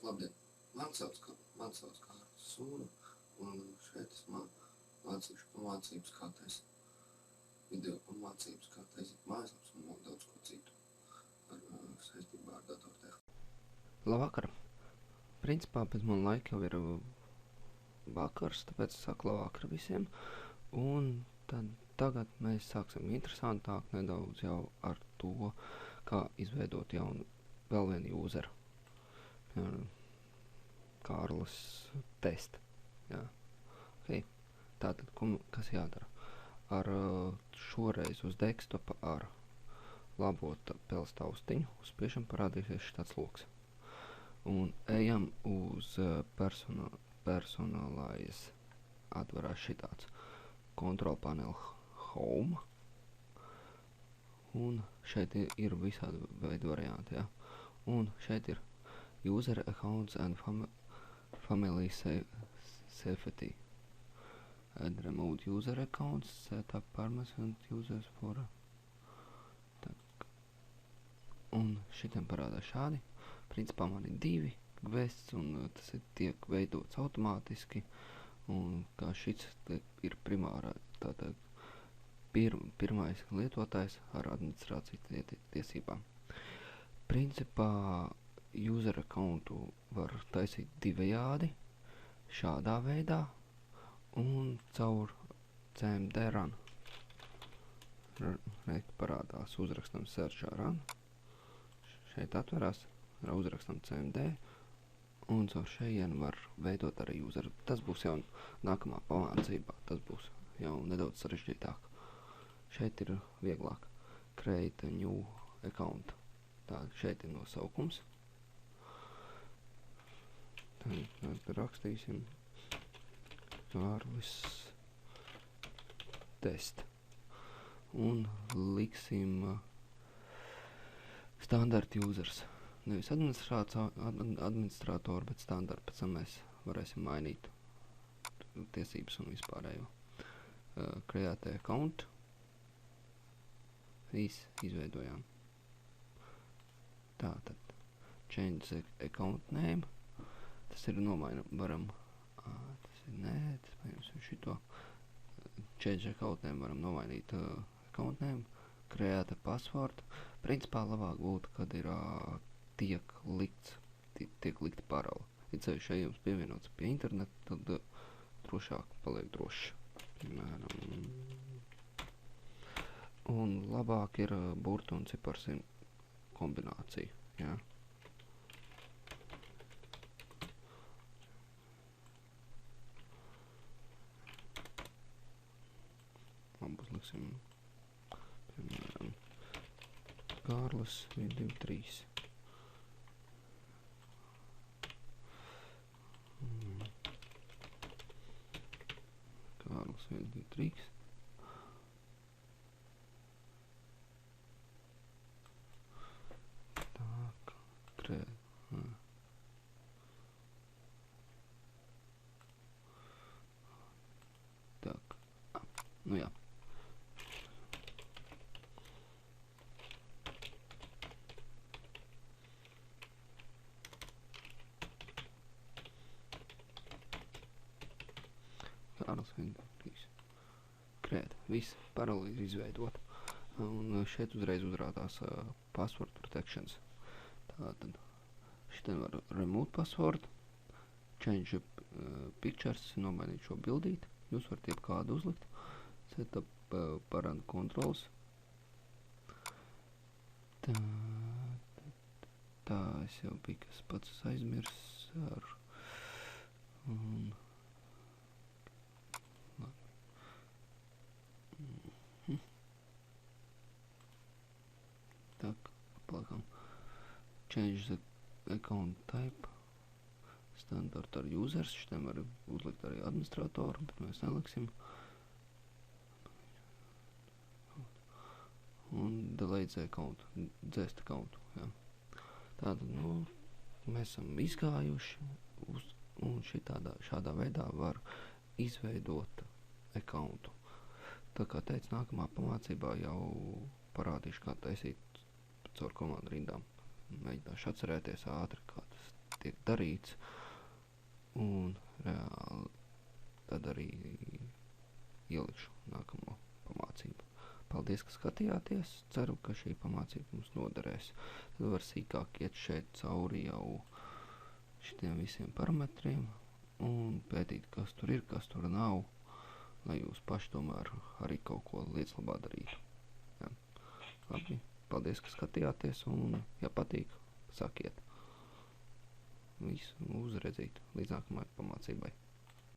Labdien! Man sauc Kārlis Sūra, un šeit es mācīšu pamācības, kā taisīt video pamācības, kā taisīt mājaslapas un vēl daudz ko citu saistībā ar datortehniku. Labvakar! Principā pēc man laika jau ir vakars, tāpēc es saku labvakar visiem. Un tagad mēs sāksim interesantāk nedaudz jau ar to, kā izveidot jaunu vēl vienu useru. Kārlis test. Jā. Okay. Tātad, kas jādara? Ar šoreiz uz desktopa ar labo peles taustiņu uzspiešam parādīsies šitāds loks. Un ejam uz personalize, atvarās šitāds control panel home. Un šeit ir visādi veidu varianti, jā. Un šeit ir user accounts and family safety. And remove user accounts, set up permission users for. Un šitiem parādās šādi. Principā man ir 2 quests, un tas tiek veidots automātiski. Un kā šits ir primārā, tātad pirmais lietotājs ar administrācijas tiesībām. Principā user accountu var taisīt divējādi, šādā veidā un caur CMD run. Parādās uzrakstam search run. Šeit atverās, uzrakstam CMD un caur šejienu var veidot arī useru. Tas būs jau nākamā pamācībā, tas būs jau nedaudz sarežģītāk. Šeit ir vieglāk create a new account. Tā, šeit ir nosaukums. Tad rakstīsim Kārlis test. Un liksim standard users. Nevis administrātoru, bet standard. Pēc tam mēs varēsim mainīt tiesības un vispārējo. Create account. Izveidojām. Tātad change account name. Tas ir varam paņemsim šito. Change account name varam nomainīt account name. Create password. Principā labāk būtu, kad ir tiek likta parole. Ja ceļš, ja jums pievienots pie interneta, tad drošāk paliek drošs. Piemēram. Un labāk ir burtu un ciparsim kombinācija. Jā. Liksim, piemēram, Kārlis 123. Kārlis 123. Tak, tak, nu jā. Viss paroli ir izveidot. Un šeit uzreiz uzrādās password protections. Tātad šitien var remove password, change pictures, nomainīt šo bildīt. Jūs varat jebkādu uzlikt. Set up parent controls. Tā es jau biju, kas pats aizmirs ar. Change the account type. Standard ar users. Šitiem var uzlikt arī administratoru, bet mēs neliksim. Un delete the account. Dzēst accountu. Jā. Tātad, mēs esam izgājuši un šādā veidā var izveidot accountu. Tā kā teicu, nākamā pamācībā jau parādīšu, kā taisīt caur komandu rindām. Mēģināšu atcerēties ātri, kā tas tiek tiek darīts, un reāli tad arī ielikšu nākamo pamācību. Paldies, ka skatījāties, ceru, ka šī pamācība mums noderēs. Tad var sīkāk iet šeit cauri jau šitiem visiem parametriem un pētīt, kas tur ir, kas tur nav, lai jūs paši tomēr arī kaut ko lietas labā darītu. Ja. Labi, paldies, ka skatījāties, un, ja patīk, sakiet. Visu uzredzīt līdz nākamajai pamācībai.